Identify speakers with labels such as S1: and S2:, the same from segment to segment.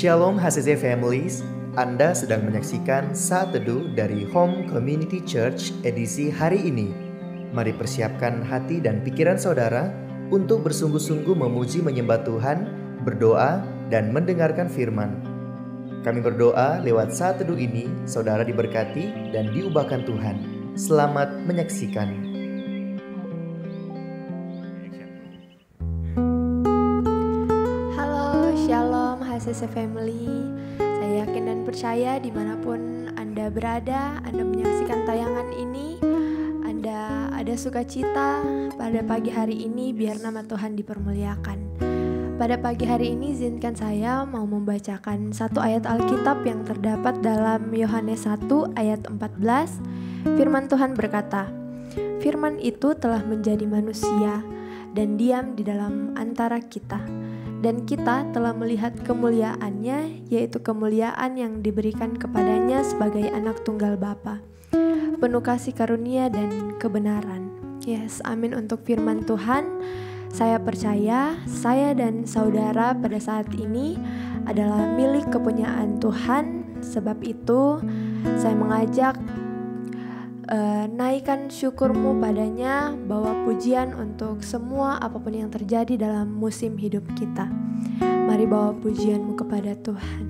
S1: Shalom HCC Families, Anda sedang menyaksikan Saat Teduh dari Home Community Church edisi hari ini. Mari persiapkan hati dan pikiran saudara untuk bersungguh-sungguh memuji menyembah Tuhan, berdoa, dan mendengarkan firman. Kami berdoa lewat Saat Teduh ini, saudara diberkati dan diubahkan Tuhan. Selamat menyaksikan.
S2: Shalom HCC Family. Saya yakin dan percaya dimanapun Anda berada, Anda menyaksikan tayangan ini, Anda ada sukacita pada pagi hari ini, biar nama Tuhan dipermuliakan. Pada pagi hari ini izinkan saya mau membacakan satu ayat Alkitab yang terdapat dalam Yohanes 1 ayat 14. Firman Tuhan berkata, "Firman itu telah menjadi manusia dan diam di dalam antara kita. Dan kita telah melihat kemuliaannya, yaitu kemuliaan yang diberikan kepadanya sebagai anak tunggal Bapa, penuh kasih karunia dan kebenaran." Yes, amin untuk firman Tuhan. Saya percaya saya dan saudara pada saat ini adalah milik kepunyaan Tuhan. Sebab itu saya mengajak naikkan syukurmu padanya, bawa pujian untuk semua apapun yang terjadi dalam musim hidup kita. Mari bawa pujianmu kepada Tuhan.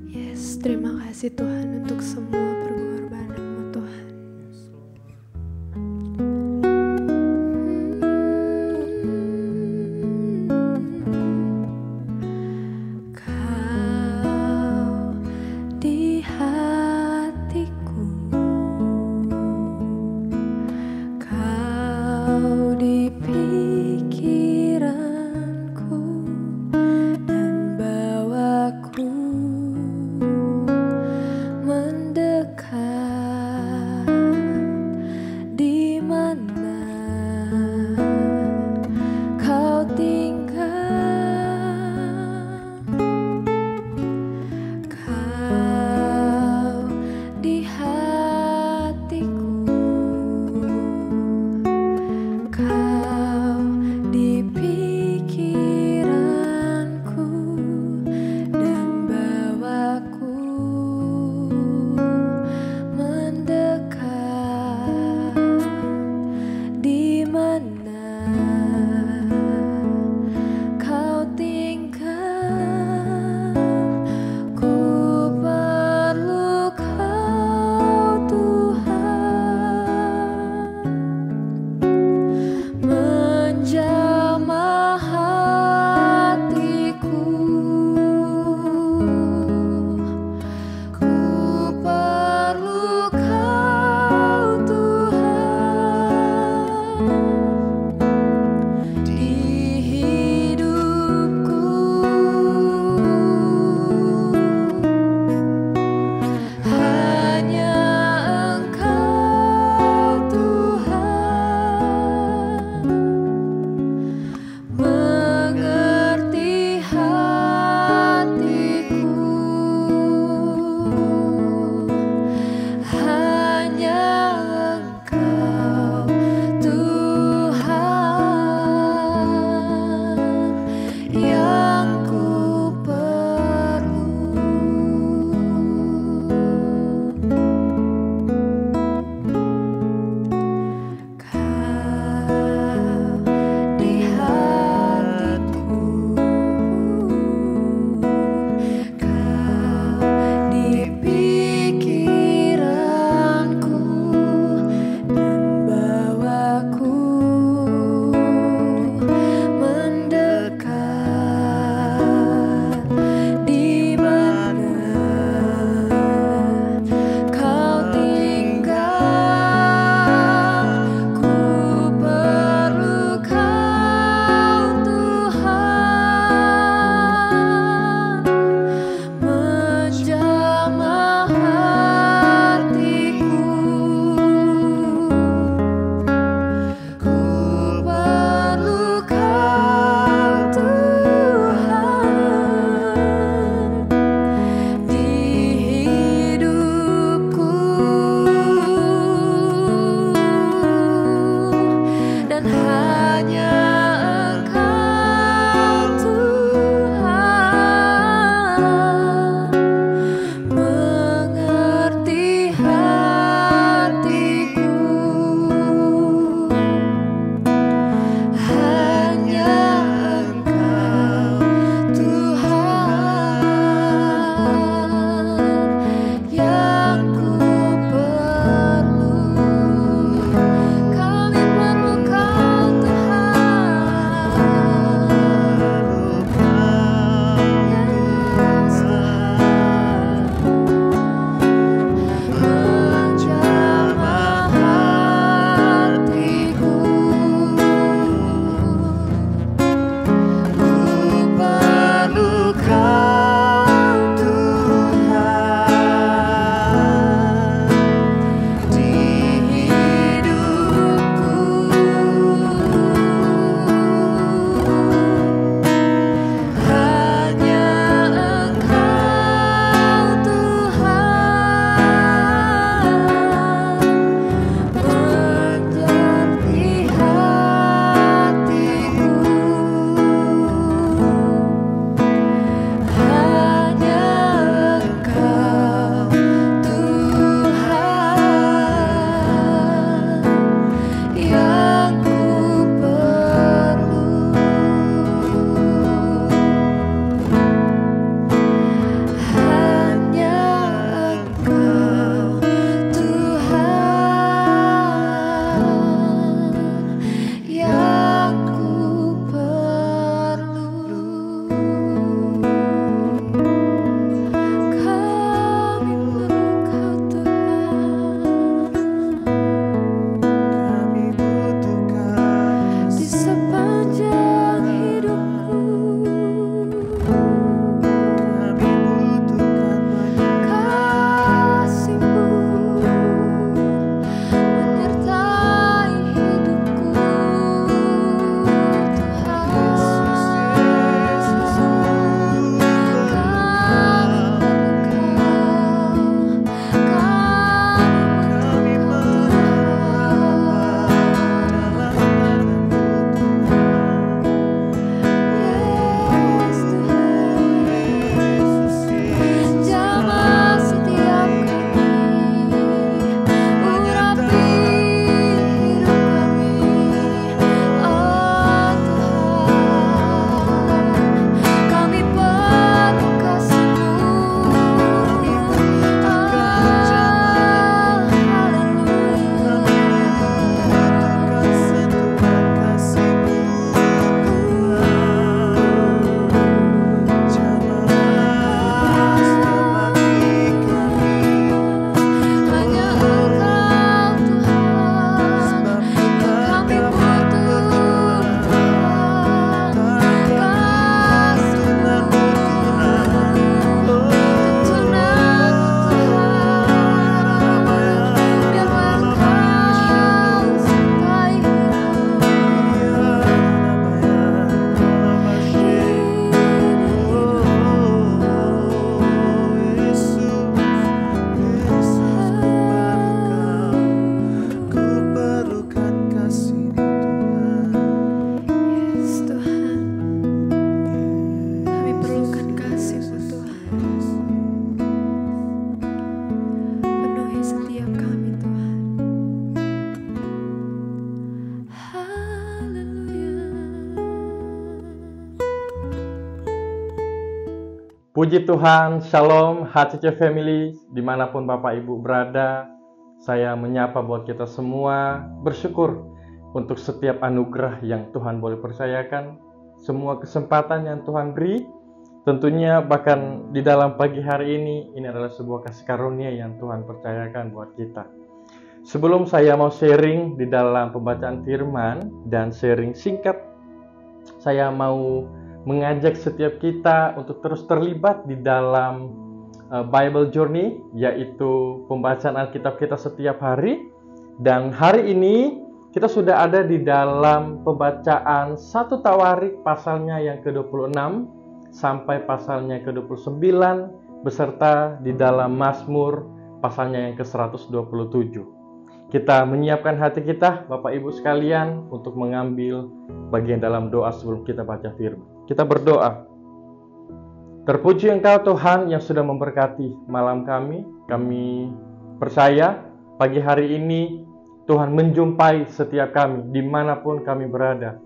S2: Yes, terima kasih Tuhan untuk semua pengorbananmu Tuhan. Kau di hatiku, kau di pikiranku, dan bawaku mendekat di mana kau tinggal. Kau di hatiku, kau
S3: Puji Tuhan, Shalom HCC Family, dimanapun Bapak Ibu berada. Saya menyapa buat kita semua, bersyukur untuk setiap anugerah yang Tuhan boleh percayakan, semua kesempatan yang Tuhan beri. Tentunya bahkan di dalam pagi hari ini adalah sebuah kasih karunia yang Tuhan percayakan buat kita. Sebelum saya mau sharing di dalam pembacaan firman dan sharing singkat, saya mau mengajak setiap kita untuk terus terlibat di dalam Bible Journey, yaitu pembacaan Alkitab kita setiap hari. Dan hari ini kita sudah ada di dalam pembacaan 1 Tawarik pasalnya yang ke-26 sampai pasalnya ke-29, beserta di dalam Mazmur pasalnya yang ke-127. Kita menyiapkan hati kita, Bapak Ibu sekalian, untuk mengambil bagian dalam doa sebelum kita baca firman. Kita berdoa. Terpuji Engkau Tuhan yang sudah memberkati malam kami. Kami percaya pagi hari ini Tuhan menjumpai setiap kami dimanapun kami berada.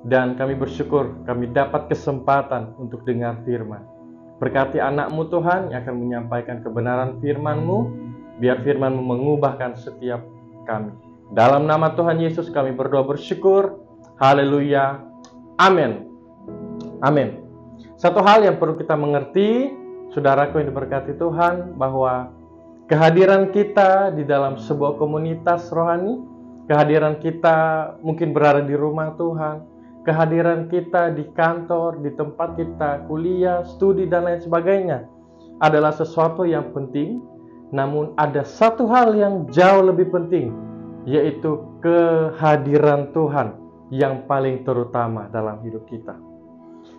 S3: Dan kami bersyukur kami dapat kesempatan untuk dengar firman. Berkati anak-Mu Tuhan yang akan menyampaikan kebenaran firman-Mu. Biar firman-Mu mengubahkan setiap kami. Dalam nama Tuhan Yesus kami berdoa bersyukur. Haleluya. Amin. Amin. Satu hal yang perlu kita mengerti, saudaraku yang diberkati Tuhan, bahwa kehadiran kita di dalam sebuah komunitas rohani, kehadiran kita mungkin berada di rumah Tuhan, kehadiran kita di kantor, di tempat kita kuliah, studi, dan lain sebagainya, adalah sesuatu yang penting. Namun ada satu hal yang jauh lebih penting, yaitu kehadiran Tuhan yang paling terutama dalam hidup kita.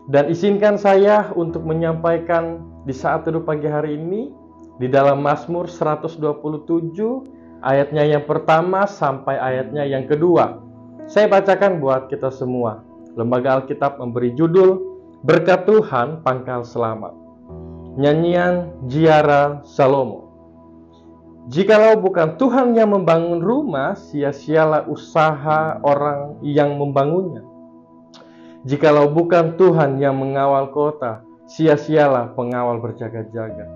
S3: Dan izinkan saya untuk menyampaikan di saat teduh pagi hari ini di dalam Mazmur 127 ayatnya yang pertama sampai ayatnya yang kedua. Saya bacakan buat kita semua. Lembaga Alkitab memberi judul Berkat Tuhan Pangkal Selamat. Nyanyian Ziarah Salomo. Jikalau bukan Tuhan yang membangun rumah, sia-sialah usaha orang yang membangunnya. Jikalau bukan Tuhan yang mengawal kota, sia-sialah pengawal berjaga-jaga.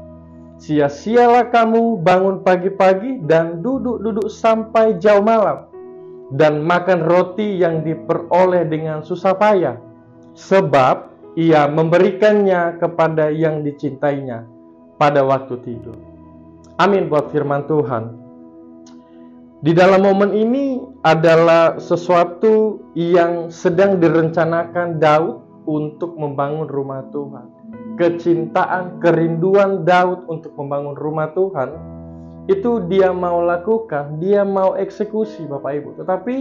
S3: Sia-sialah kamu bangun pagi-pagi dan duduk-duduk sampai jauh malam, dan makan roti yang diperoleh dengan susah payah, sebab ia memberikannya kepada yang dicintainya pada waktu tidur. Amin buat firman Tuhan. Di dalam momen ini adalah sesuatu yang sedang direncanakan Daud untuk membangun rumah Tuhan. Kecintaan, kerinduan Daud untuk membangun rumah Tuhan, itu dia mau lakukan, dia mau eksekusi Bapak Ibu. Tetapi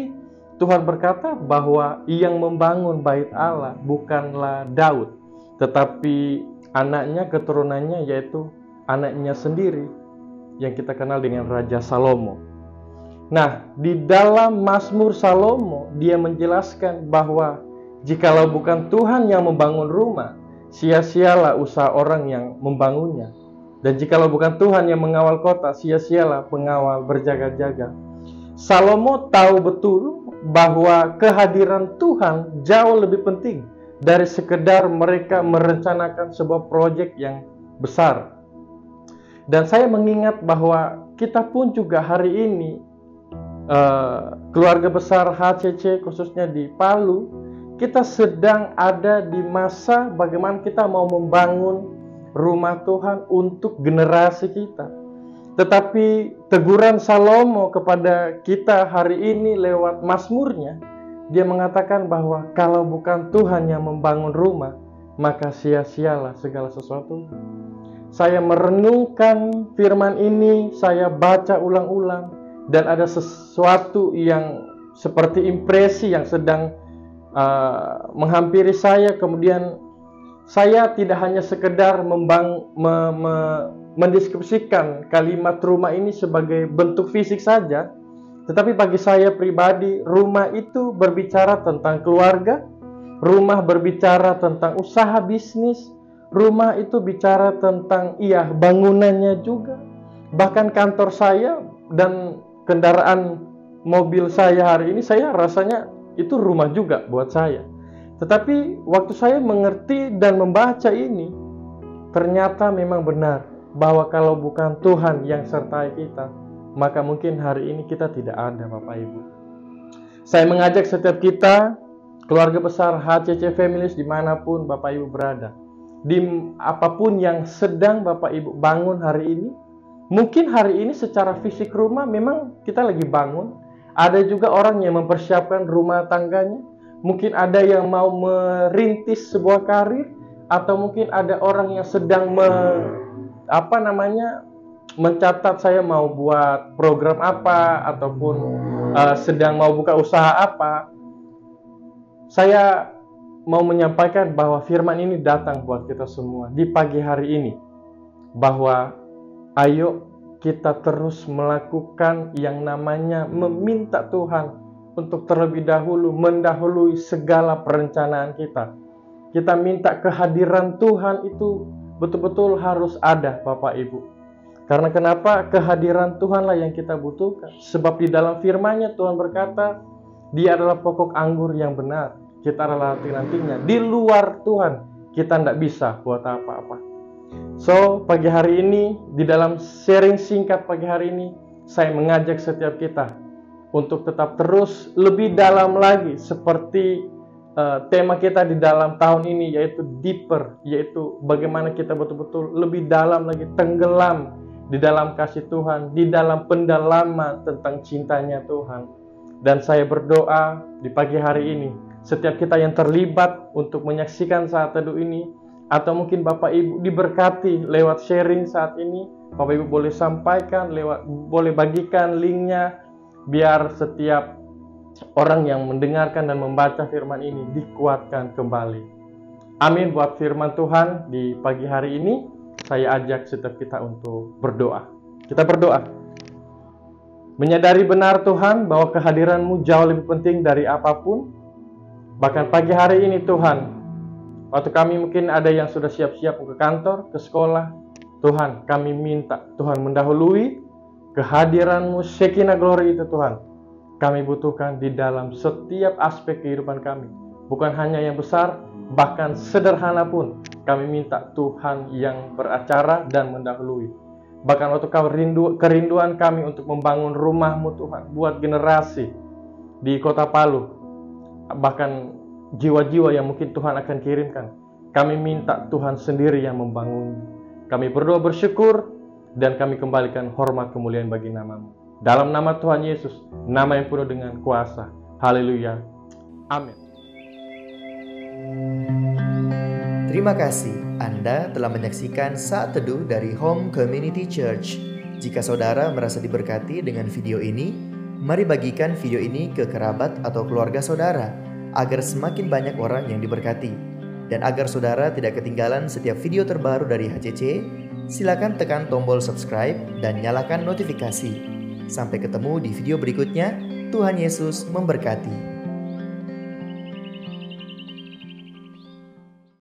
S3: Tuhan berkata bahwa yang membangun bait Allah bukanlah Daud, tetapi anaknya, keturunannya, yaitu anaknya sendiri yang kita kenal dengan Raja Salomo. Nah, di dalam Mazmur Salomo, dia menjelaskan bahwa jikalau bukan Tuhan yang membangun rumah, sia-sialah usaha orang yang membangunnya. Dan jikalau bukan Tuhan yang mengawal kota, sia-sialah pengawal berjaga-jaga. Salomo tahu betul bahwa kehadiran Tuhan jauh lebih penting dari sekedar mereka merencanakan sebuah proyek yang besar. Dan saya mengingat bahwa kita pun juga hari ini, keluarga besar HCC khususnya di Palu, kita sedang ada di masa bagaimana kita mau membangun rumah Tuhan untuk generasi kita. Tetapi teguran Salomo kepada kita hari ini lewat Mazmurnya, dia mengatakan bahwa kalau bukan Tuhan yang membangun rumah, maka sia-sialah segala sesuatu. Saya merenungkan firman ini, saya baca ulang-ulang, dan ada sesuatu yang seperti impresi yang sedang menghampiri saya. Kemudian saya tidak hanya sekedar mendeskripsikan kalimat rumah ini sebagai bentuk fisik saja, tetapi bagi saya pribadi, rumah itu berbicara tentang keluarga, rumah berbicara tentang usaha bisnis, rumah itu bicara tentang bangunannya juga. Bahkan kantor saya dan kendaraan mobil saya hari ini, saya rasanya itu rumah juga buat saya. Tetapi waktu saya mengerti dan membaca ini, ternyata memang benar bahwa kalau bukan Tuhan yang sertai kita, maka mungkin hari ini kita tidak ada, Bapak Ibu. Saya mengajak setiap kita, keluarga besar HCC Families dimanapun Bapak Ibu berada, di apapun yang sedang Bapak Ibu bangun hari ini. Mungkin hari ini secara fisik rumah memang kita lagi bangun. Ada juga orang yang mempersiapkan rumah tangganya. Mungkin ada yang mau merintis sebuah karir, atau mungkin ada orang yang sedang mencatat saya mau buat program apa, ataupun sedang mau buka usaha apa. Saya mau menyampaikan bahwa firman ini datang buat kita semua di pagi hari ini, bahwa ayo kita terus melakukan yang namanya meminta Tuhan untuk terlebih dahulu mendahului segala perencanaan kita. Kita minta kehadiran Tuhan itu betul-betul harus ada, Bapak Ibu. Karena kenapa? Kehadiran Tuhanlah yang kita butuhkan. Sebab di dalam firman-Nya Tuhan berkata, Dia adalah pokok anggur yang benar. Kita adalah ranting-rantingnya. Di luar Tuhan, kita tidak bisa buat apa-apa. So, pagi hari ini, di dalam sharing singkat pagi hari ini, saya mengajak setiap kita untuk tetap terus lebih dalam lagi, seperti tema kita di dalam tahun ini, yaitu deeper, yaitu bagaimana kita betul-betul lebih dalam lagi, tenggelam di dalam kasih Tuhan, di dalam pendalaman tentang cintanya Tuhan. Dan saya berdoa di pagi hari ini, setiap kita yang terlibat untuk menyaksikan saat teduh ini, atau mungkin Bapak Ibu diberkati lewat sharing saat ini, Bapak Ibu boleh sampaikan, boleh bagikan linknya, biar setiap orang yang mendengarkan dan membaca firman ini dikuatkan kembali. Amin buat firman Tuhan di pagi hari ini. Saya ajak setiap kita untuk berdoa. Kita berdoa. Menyadari benar Tuhan bahwa kehadiran-Mu jauh lebih penting dari apapun. Bahkan pagi hari ini Tuhan, waktu kami mungkin ada yang sudah siap-siap ke kantor, ke sekolah, Tuhan kami minta Tuhan mendahului kehadiran-Mu Shekinah Glory itu Tuhan. Kami butuhkan di dalam setiap aspek kehidupan kami. Bukan hanya yang besar, bahkan sederhana pun kami minta Tuhan yang beracara dan mendahului. Bahkan waktu kerinduan kami untuk membangun rumah-Mu Tuhan, buat generasi di Kota Palu, bahkan jiwa-jiwa yang mungkin Tuhan akan kirimkan, kami minta Tuhan sendiri yang membangun. Kami berdoa bersyukur, dan kami kembalikan hormat kemuliaan bagi nama-Mu. Dalam nama Tuhan Yesus, nama yang penuh dengan kuasa. Haleluya. Amin.
S1: Terima kasih Anda telah menyaksikan Saat Teduh dari Home Community Church. Jika saudara merasa diberkati dengan video ini, mari bagikan video ini ke kerabat atau keluarga saudara, agar semakin banyak orang yang diberkati. Dan agar saudara tidak ketinggalan setiap video terbaru dari HCC, silakan tekan tombol subscribe dan nyalakan notifikasi. Sampai ketemu di video berikutnya. Tuhan Yesus memberkati.